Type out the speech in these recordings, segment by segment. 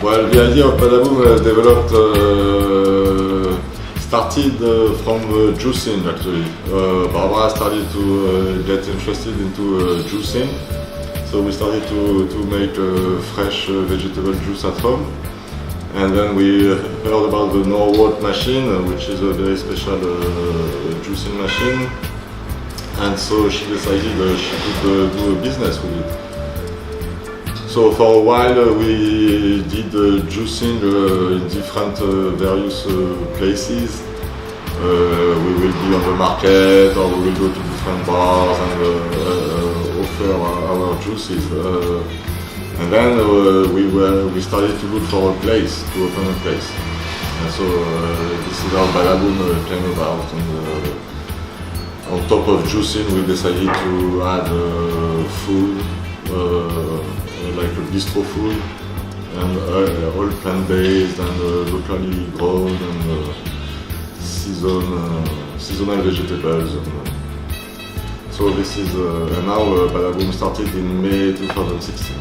Well, the idea of Badaboom developed, started from juicing actually. Barbara started to get interested into juicing, so we started to make fresh vegetable juice at home. And then we heard about the Norwood machine, which is a very special juicing machine. And so she decided she could do a business with it. So for a while we did juicing in different various places. We will be on the market, or we will go to different bars and offer our juices. And then we started to look for a place, to open a place. And so this is how Badaboom came about. And on top of juicing, we decided to add food, like a bistro food, and all plant-based and locally grown and seasonal vegetables. So this is, and now Badaboom started in May 2016.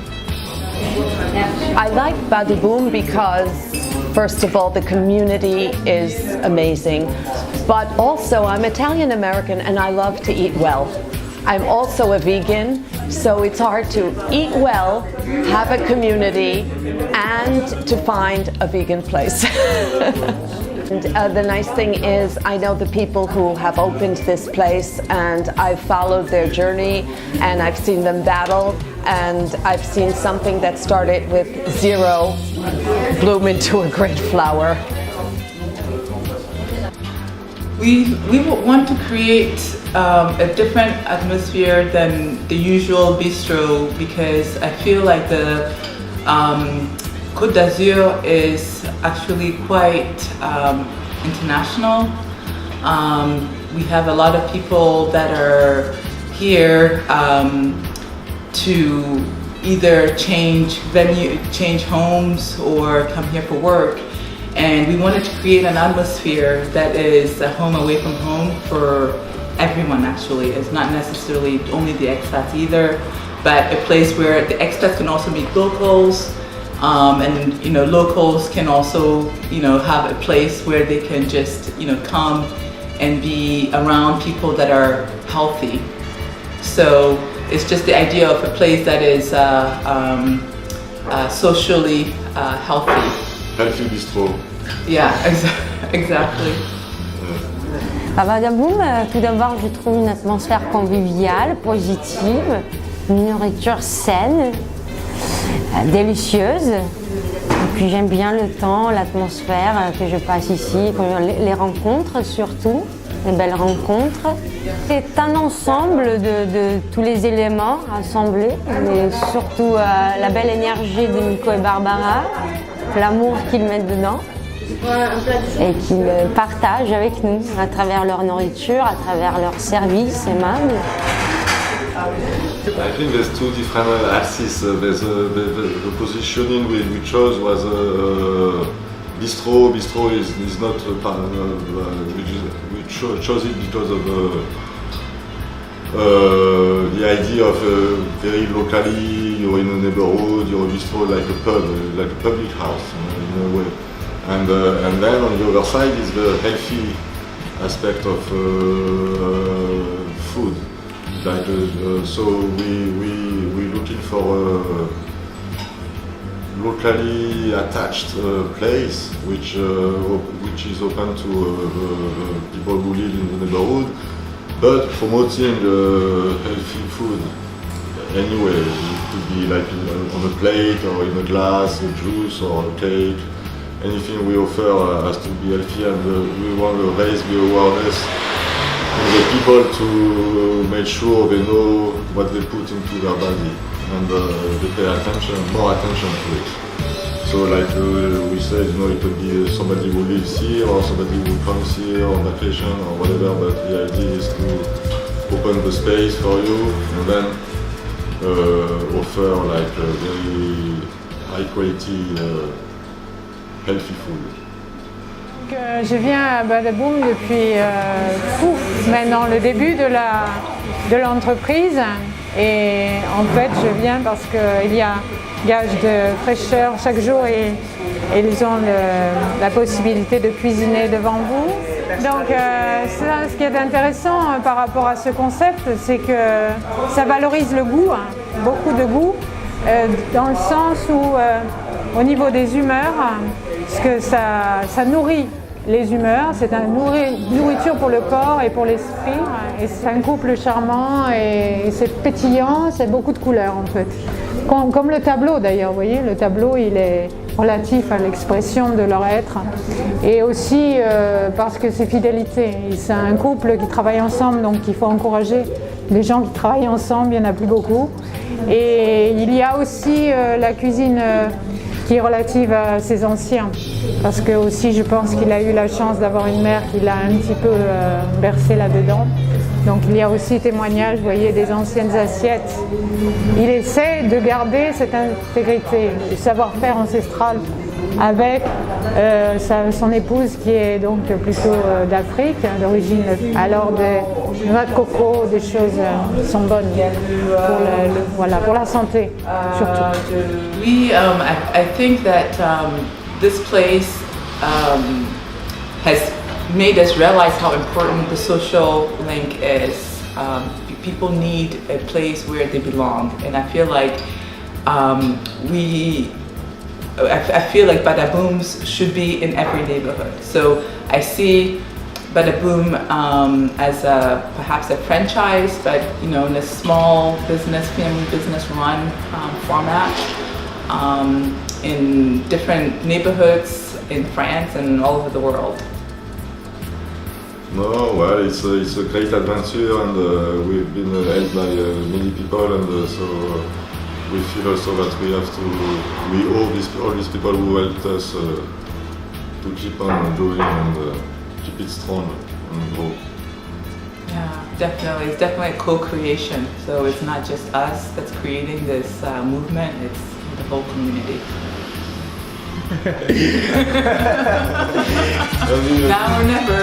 I like Badaboom because, first of all, the community is amazing, but also I'm Italian American and I love to eat well. I'm also a vegan, so it's hard to eat well, have a community, and to find a vegan place. And the nice thing is I know the people who have opened this place, and I've followed their journey and I've seen them battle, and I've seen something that started with zero bloom into a great flower. We want to create a different atmosphere than the usual bistro, because I feel like the Côte d'Azur is actually quite international. We have a lot of people that are here to either change venue, change homes, or come here for work. And we wanted to create an atmosphere that is a home away from home for everyone actually. It's not necessarily only the expats either, but a place where the expats can also meet locals, and locals can also have a place where they can just come and be around people that are healthy. So it's just the idea of a place that is socially healthy. Healthy bistro. Yeah, exactly. À Badaboom, tout d'abord, je trouve une atmosphère conviviale, positive, une nourriture saine, délicieuse. Et puis j'aime bien le temps, l'atmosphère que je passe ici, les rencontres surtout, les belles rencontres. C'est un ensemble de tous les éléments assemblés, mais surtout la belle énergie de Nico et Barbara, l'amour qu'ils mettent dedans et qu'ils partagent avec nous à travers leur nourriture, à travers leur service aimable. I think there's two different axes. There's the positioning we chose was bistro. Bistro is not we chose it because of the idea of very locally, you're in a neighborhood, you're a bistro like a pub, like a public house in a way. And then on the other side is the healthy aspect of food. Like, so we looking for a locally attached place which is open to people who live in the neighborhood, but promoting healthy food anyway. It could be like on a plate or in a glass, a juice or a cake. Anything we offer has to be healthy, and we want to raise the awareness in the people to make sure they know what they put into their body, and they pay more attention to it. So like we said, it could be somebody who lives here or somebody who comes here on vacation or whatever, but the idea is to open the space for you and then offer like very high quality healthy food. Je viens à Badaboom depuis maintenant le début de l'entreprise, et en fait je viens parce qu'il y a gage de fraîcheur chaque jour et ils ont la possibilité de cuisiner devant vous. Donc ça, ce qui est intéressant par rapport à ce concept, c'est que ça valorise le goût, beaucoup de goût, dans le sens où au niveau des humeurs, parce que ça nourrit les humeurs, c'est une nourriture pour le corps et pour l'esprit, et c'est un couple charmant et c'est pétillant, c'est beaucoup de couleurs en fait. Comme le tableau d'ailleurs, vous voyez, le tableau il est relatif à l'expression de leur être et aussi parce que c'est fidélité. C'est un couple qui travaille ensemble, donc il faut encourager les gens qui travaillent ensemble, il n'y en a plus beaucoup. Et il y a aussi la cuisine qui est relative à ses anciens, parce que aussi je pense qu'il a eu la chance d'avoir une mère qui l'a un petit peu bercé là-dedans. Donc il y a aussi témoignage, vous voyez, des anciennes assiettes. Il essaie de garder cette intégrité, le savoir-faire ancestral avec son épouse qui est donc plutôt d'Afrique, d'origine, alors des noix de coco, des choses qui sont bonnes pour la santé surtout. I think that this place has made us realize how important the social link is. People need a place where they belong, and I feel like I feel like Badabooms should be in every neighborhood. So I see Badaboom as perhaps a franchise, but in a small business, family business run format in different neighborhoods in France and all over the world. No, well, it's a great adventure, and we've been helped by many people, and so we feel also that we owe all these people who helped us to keep on doing and keep it strong and grow. Yeah, definitely. It's definitely a co-creation. So it's not just us that's creating this movement, it's the whole community. Now or never.